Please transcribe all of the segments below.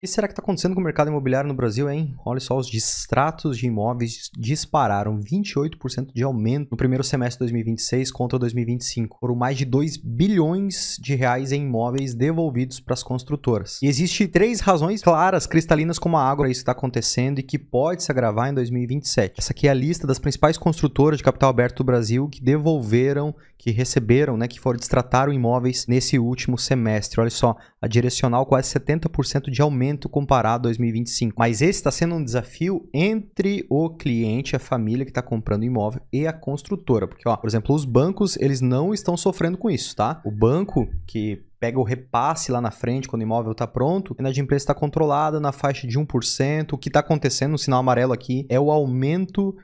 que será que está acontecendo com o mercado imobiliário no Brasil, hein? Olha só, os distratos de imóveis dispararam 28% de aumento no primeiro semestre de 2026 contra 2025. Foram mais de 2 bilhões de reais em imóveis devolvidos para as construtoras. E existem 3 razões claras, cristalinas como a água para isso está acontecendo e que pode se agravar em 2027. Essa aqui é a lista das principais construtoras de capital aberto do Brasil que devolveram, que receberam, que distrataram imóveis nesse último semestre. Olha só, a Direcional quase 70% de aumento comparado a 2025. Mas esse está sendo um desafio entre o cliente, a família que está comprando imóvel e a construtora. Porque, por exemplo, os bancos, eles não estão sofrendo com isso, tá? O banco que pega o repasse lá na frente quando o imóvel está pronto, a inadimplência está controlada na faixa de 1%. O que está acontecendo, no sinal amarelo aqui, é o aumento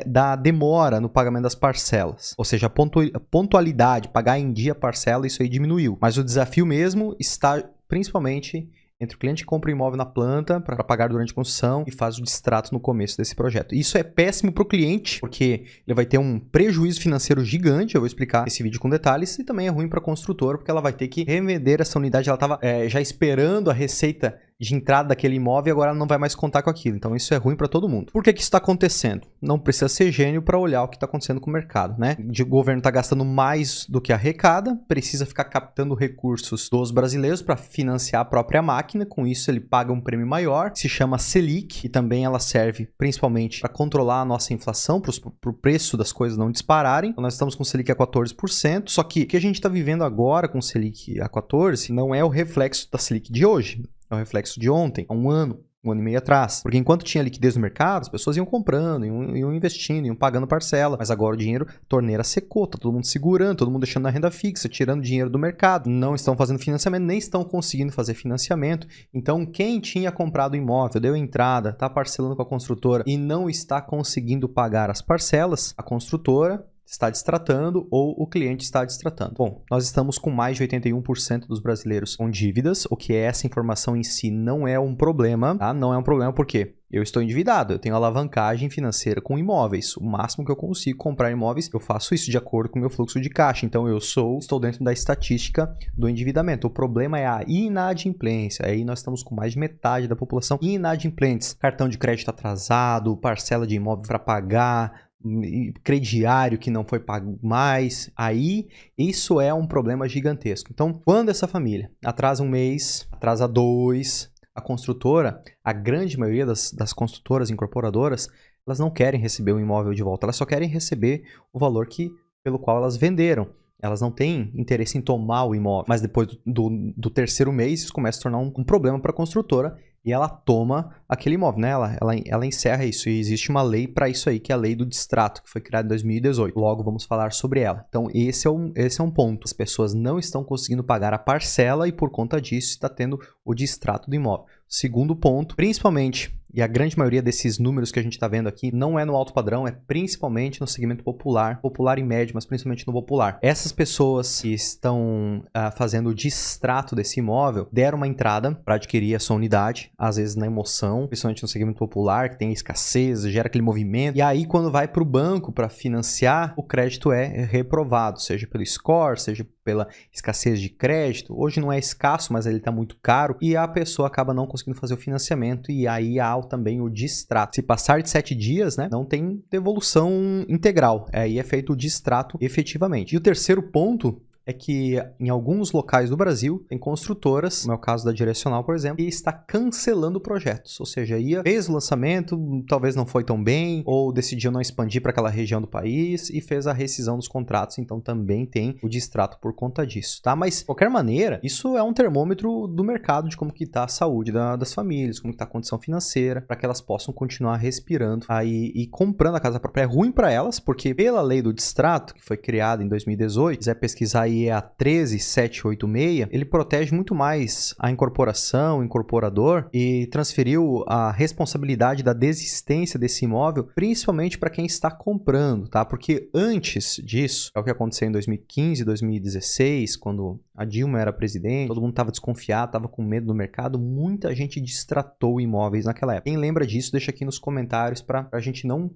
da demora no pagamento das parcelas. Ou seja, a pontualidade, pagar em dia a parcela, isso aí diminuiu. Mas o desafio mesmo está principalmente entre o cliente que compra o imóvel na planta para pagar durante a construção e faz o distrato no começo desse projeto. Isso é péssimo para o cliente, porque ele vai ter um prejuízo financeiro gigante, eu vou explicar esse vídeo com detalhes, e também é ruim para a construtora, porque ela vai ter que revender essa unidade, ela estava já esperando a receita de entrada daquele imóvel e agora ela não vai mais contar com aquilo. Então isso é ruim para todo mundo. Por que isso está acontecendo? Não precisa ser gênio para olhar o que está acontecendo com o mercado, né? O governo está gastando mais do que arrecada, precisa ficar captando recursos dos brasileiros para financiar a própria máquina. Com isso ele paga um prêmio maior, se chama Selic, e também ela serve principalmente para controlar a nossa inflação, para o preço das coisas não dispararem. Então, nós estamos com Selic a 14%, só que o que a gente está vivendo agora com Selic a 14% não é o reflexo da Selic de hoje. É o reflexo de ontem, há um ano e meio atrás. Porque enquanto tinha liquidez no mercado, as pessoas iam comprando, iam investindo, iam pagando parcela. Mas agora o dinheiro, a torneira secou, tá todo mundo segurando, todo mundo deixando na renda fixa, tirando dinheiro do mercado. Não estão fazendo financiamento, nem estão conseguindo fazer financiamento. Então, quem tinha comprado o imóvel, deu entrada, está parcelando com a construtora e não está conseguindo pagar as parcelas, a construtora está distratando ou o cliente está distratando. Bom, nós estamos com mais de 81% dos brasileiros com dívidas, o que essa informação em si não é um problema, tá? Não é um problema porque eu estou endividado, eu tenho alavancagem financeira com imóveis. O máximo que eu consigo comprar imóveis, eu faço isso de acordo com o meu fluxo de caixa. Então, estou dentro da estatística do endividamento. O problema é a inadimplência. Aí nós estamos com mais de metade da população inadimplentes. Cartão de crédito atrasado, parcela de imóvel para pagar, crediário que não foi pago mais, aí isso é um problema gigantesco. Então, quando essa família atrasa um mês, atrasa 2, a construtora, a grande maioria das construtoras incorporadoras, elas não querem receber o imóvel de volta, elas só querem receber o valor pelo qual elas venderam. Elas não têm interesse em tomar o imóvel, mas depois do terceiro mês isso começa a tornar um problema para a construtora e ela toma aquele imóvel, né? Ela encerra isso e existe uma lei para isso aí, que é a lei do distrato, que foi criada em 2018. Logo vamos falar sobre ela. Então esse é um ponto. As pessoas não estão conseguindo pagar a parcela e por conta disso está tendo o distrato do imóvel. Segundo ponto, principalmente, e a grande maioria desses números que a gente está vendo aqui não é no alto padrão, é principalmente no segmento popular e médio, mas principalmente no popular. Essas pessoas que estão fazendo o distrato desse imóvel deram uma entrada para adquirir a sua unidade, às vezes na emoção, principalmente no segmento popular, que tem escassez, gera aquele movimento, e aí quando vai para o banco para financiar, o crédito é reprovado, seja pelo score, seja pela escassez de crédito. Hoje não é escasso, mas ele está muito caro e a pessoa acaba não conseguindo fazer o financiamento e aí há também o distrato. Se passar de 7 dias, não tem devolução integral. Aí é feito o distrato efetivamente. E o terceiro ponto é que em alguns locais do Brasil tem construtoras, como é o caso da Direcional, por exemplo, que está cancelando projetos. Ou seja, fez o lançamento, talvez não foi tão bem, ou decidiu não expandir para aquela região do país e fez a rescisão dos contratos. Então também tem o distrato por conta disso, tá? Mas, de qualquer maneira, isso é um termômetro do mercado de como que está a saúde das famílias, como está a condição financeira, para que elas possam continuar respirando aí e comprando a casa própria. É ruim para elas, porque pela lei do distrato, que foi criada em 2018, se quiser pesquisar aí é a 13786, ele protege muito mais a incorporação, o incorporador e transferiu a responsabilidade da desistência desse imóvel, principalmente para quem está comprando, tá? Porque antes disso, é o que aconteceu em 2015, 2016, quando a Dilma era presidente, todo mundo estava desconfiado, estava com medo do mercado, muita gente distratou imóveis naquela época. Quem lembra disso, deixa aqui nos comentários para a gente não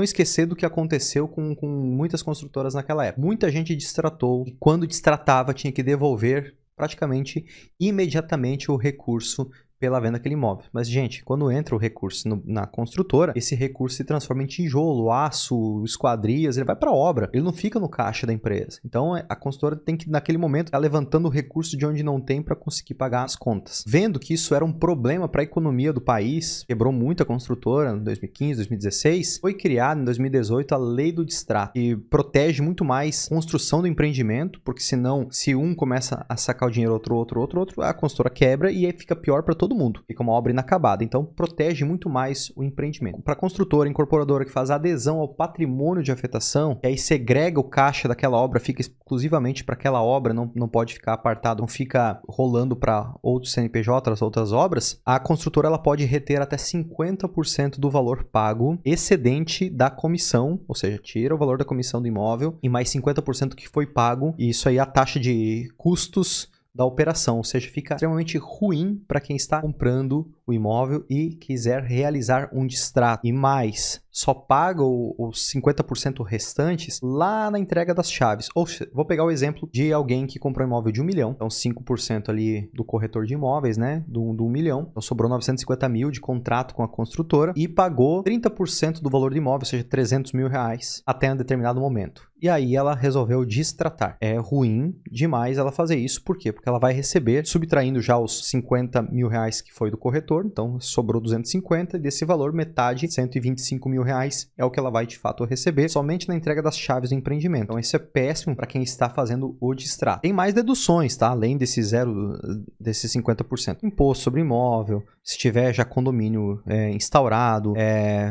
esquecer do que aconteceu com muitas construtoras naquela época. Muita gente distratou e quando distratava tinha que devolver praticamente imediatamente o recurso pela venda daquele imóvel. Mas, gente, quando entra o recurso na construtora, esse recurso se transforma em tijolo, aço, esquadrias, ele vai para a obra, ele não fica no caixa da empresa. Então, a construtora tem que, naquele momento, estar levantando o recurso de onde não tem para conseguir pagar as contas. Vendo que isso era um problema para a economia do país, quebrou muito a construtora em 2015, 2016, foi criada em 2018 a Lei do Distrato, que protege muito mais a construção do empreendimento, porque senão, se um começa a sacar o dinheiro, outro, a construtora quebra e aí fica pior para todo mundo. Fica uma obra inacabada. Então, protege muito mais o empreendimento. Para a construtora, incorporadora que faz adesão ao patrimônio de afetação, que aí segrega o caixa daquela obra, fica exclusivamente para aquela obra, não pode ficar apartado, não fica rolando para outros CNPJs, outras obras, a construtora ela pode reter até 50% do valor pago excedente da comissão, ou seja, tira o valor da comissão do imóvel e mais 50% que foi pago, e isso aí é a taxa de custos da operação, ou seja, fica extremamente ruim para quem está comprando o imóvel e quiser realizar um distrato. E mais, só paga os 50% restantes lá na entrega das chaves. Ou vou pegar o exemplo de alguém que comprou um imóvel de 1 milhão, então 5% ali do corretor de imóveis, né, do 1 milhão, então sobrou 950 mil de contrato com a construtora e pagou 30% do valor do imóvel, ou seja, 300 mil reais, até um determinado momento. E aí ela resolveu distratar. É ruim demais ela fazer isso, por quê? Porque ela vai receber, subtraindo já os 50 mil reais que foi do corretor, então sobrou 250, e desse valor, metade, 125 mil reais, é o que ela vai de fato receber somente na entrega das chaves do empreendimento. Então isso é péssimo para quem está fazendo o distrato. Tem mais deduções, tá? Além desses 50%. Imposto sobre imóvel, se tiver já condomínio instaurado,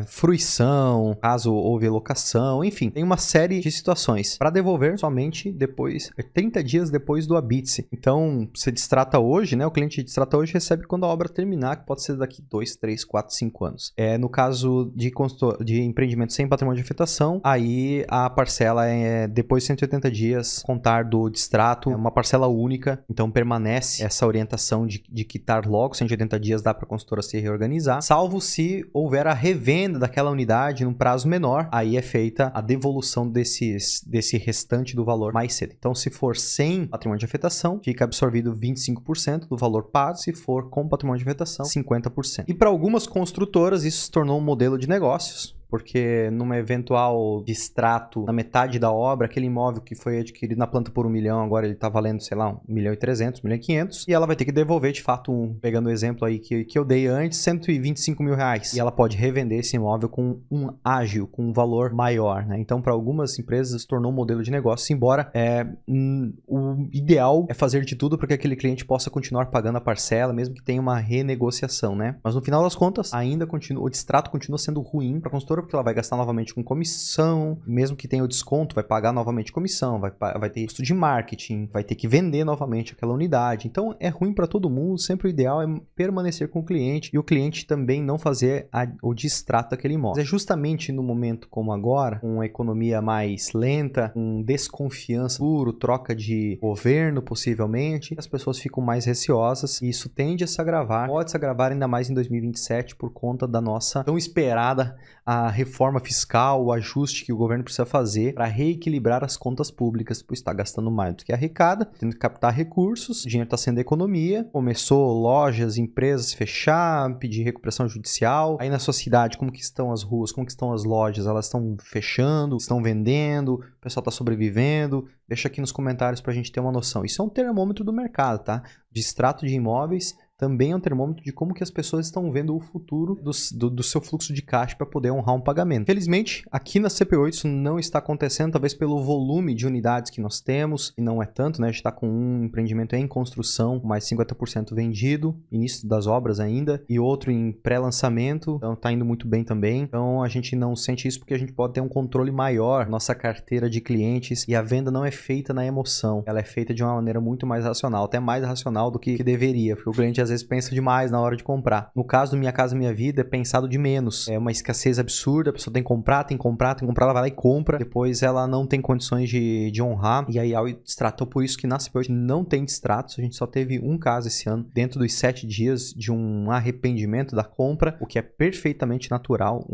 fruição, caso houve locação, enfim, tem uma série de situações para devolver somente depois, 30 dias depois do habite-se. Então, você distrata hoje, né? O cliente distrata hoje recebe quando a obra terminar, que pode ser daqui 2, 3, 4, 5 anos. No caso de empreendimento sem patrimônio de afetação, aí a parcela é depois de 180 dias, contar do distrato, é uma parcela única, então permanece essa orientação de quitar logo, 180 dias dá para a consultora se reorganizar, salvo se houver a revenda daquela unidade num prazo menor, aí é feita a devolução desse restante do valor mais cedo. Então, se for sem patrimônio de afetação, fica absorvido 25% do valor pago, se for com patrimônio de afetação, 50%. E para algumas construtoras, isso se tornou um modelo de negócios, porque numa eventual distrato na metade da obra, aquele imóvel que foi adquirido na planta por 1 milhão, agora ele está valendo, sei lá, 1.300.000, 1.500.000, e ela vai ter que devolver, de fato, pegando o exemplo aí que eu dei antes, 125 mil reais. E ela pode revender esse imóvel com um ágio, com um valor maior, né? Então, para algumas empresas, se tornou um modelo de negócio, embora o ideal é fazer de tudo para que aquele cliente possa continuar pagando a parcela, mesmo que tenha uma renegociação, né? Mas no final das contas, ainda o distrato continua sendo ruim para a consultora, porque ela vai gastar novamente com comissão, mesmo que tenha o desconto, vai pagar novamente comissão, vai ter custo de marketing, vai ter que vender novamente aquela unidade. Então é ruim para todo mundo, sempre o ideal é permanecer com o cliente e o cliente também não fazer o distrato daquele imóvel. Mas é justamente no momento como agora, com a economia mais lenta, com desconfiança, troca de governo possivelmente, as pessoas ficam mais receosas e isso tende a se agravar, pode se agravar ainda mais em 2027 por conta da nossa tão esperada a reforma fiscal, o ajuste que o governo precisa fazer para reequilibrar as contas públicas, pois está gastando mais do que arrecada, tendo que captar recursos, o dinheiro está sendo economia, começou lojas, empresas fechar, pedir recuperação judicial, aí na sua cidade, como que estão as ruas, como que estão as lojas, elas estão fechando, estão vendendo, o pessoal está sobrevivendo? Deixa aqui nos comentários para a gente ter uma noção. Isso é um termômetro do mercado, tá? Distrato de imóveis também é um termômetro de como que as pessoas estão vendo o futuro do seu fluxo de caixa para poder honrar um pagamento. Felizmente, aqui na CP8 isso não está acontecendo, talvez pelo volume de unidades que nós temos, e não é tanto, né? A gente está com um empreendimento em construção, mais 50% vendido, início das obras ainda, e outro em pré-lançamento, então está indo muito bem também. Então a gente não sente isso porque a gente pode ter um controle maior na nossa carteira de clientes, e a venda não é feita na emoção, ela é feita de uma maneira muito mais racional, até mais racional do que deveria, porque o cliente às vezes pensa demais na hora de comprar. No caso do Minha Casa Minha Vida, é pensado de menos. É uma escassez absurda, a pessoa tem que comprar, ela vai lá e compra, depois ela não tem condições de honrar, e aí distratou. Por isso que na CP8 não tem distratos, a gente só teve um caso esse ano, dentro dos 7 dias de um arrependimento da compra, o que é perfeitamente natural,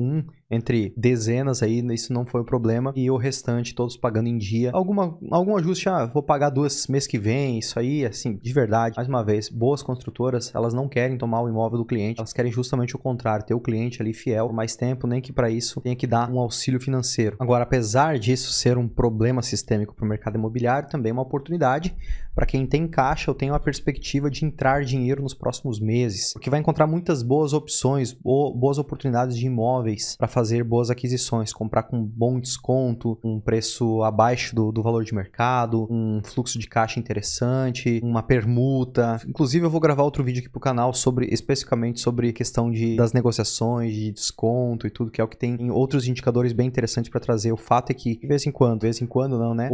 entre dezenas aí, isso não foi o problema, e o restante todos pagando em dia. Algum ajuste, vou pagar 2 meses que vem, isso aí, assim, de verdade, mais uma vez, boas construtoras corretoras, elas não querem tomar o imóvel do cliente, elas querem justamente o contrário, ter o cliente ali fiel por mais tempo, nem que para isso tenha que dar um auxílio financeiro. Agora, apesar disso ser um problema sistêmico para o mercado imobiliário, também é uma oportunidade para quem tem caixa ou tem uma perspectiva de entrar dinheiro nos próximos meses, porque vai encontrar muitas boas opções, boas oportunidades de imóveis para fazer boas aquisições, comprar com bom desconto, um preço abaixo do valor de mercado, um fluxo de caixa interessante, uma permuta. Inclusive, eu vou gravar outro vídeo aqui pro canal especificamente sobre a questão das negociações, de desconto e tudo, que é o que tem em outros indicadores bem interessantes para trazer. O fato é que, de vez em quando não, né?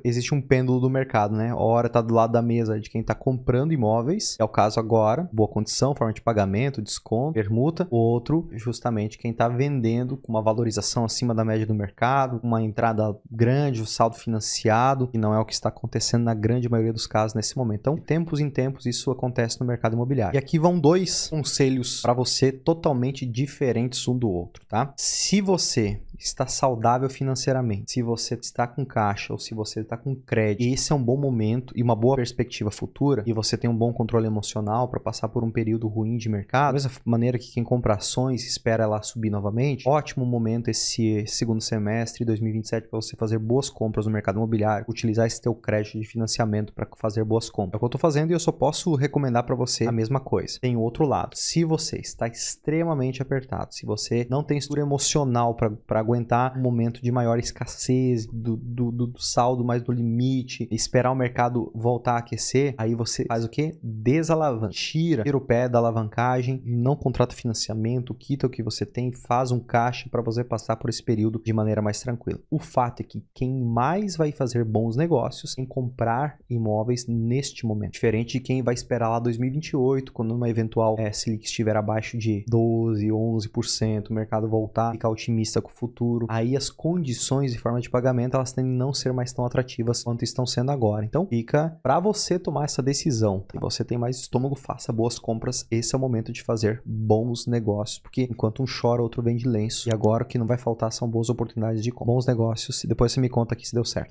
Existe um pêndulo do mercado, né? Hora tá do lado da mesa de quem tá comprando imóveis, é o caso agora, boa condição, forma de pagamento, desconto, permuta. O outro, justamente, quem tá vendendo com uma valorização acima da média do mercado, uma entrada grande, o saldo financiado, que não é o que está acontecendo na grande maioria dos casos nesse momento. Então, de tempos em tempos, isso acontece no mercado imobiliário. E aqui vão 2 conselhos para você totalmente diferentes um do outro, tá? Se você está saudável financeiramente, se você está com caixa ou se você está com crédito, esse é um bom momento e uma boa perspectiva futura, e você tem um bom controle emocional para passar por um período ruim de mercado, da mesma maneira que quem compra ações espera ela subir novamente, ótimo momento esse segundo semestre de 2027 para você fazer boas compras no mercado imobiliário, utilizar esse teu crédito de financiamento para fazer boas compras. É o que eu estou fazendo e eu só posso recomendar para você a mesma coisa. Tem o outro lado. Se você está extremamente apertado, se você não tem estrutura emocional para aguentar um momento de maior escassez, do saldo mais do limite, esperar o mercado voltar a aquecer, aí você faz o quê? Desalavanca. Tira o pé da alavancagem, não contrata financiamento, quita o que você tem, faz um caixa para você passar por esse período de maneira mais tranquila. O fato é que quem mais vai fazer bons negócios em comprar imóveis neste momento, diferente de quem vai esperar lá 2028, quando uma eventual Selic estiver abaixo de 12, 11%, o mercado voltar, ficar otimista com o futuro, aí as condições e forma de pagamento elas tendem a não ser mais tão atrativas quanto estão sendo agora. Então fica para você tomar essa decisão. Se você tem mais estômago, faça boas compras. Esse é o momento de fazer bons negócios, porque enquanto um chora, outro vende lenço. E agora o que não vai faltar são boas oportunidades de bons negócios. E depois você me conta aqui se deu certo.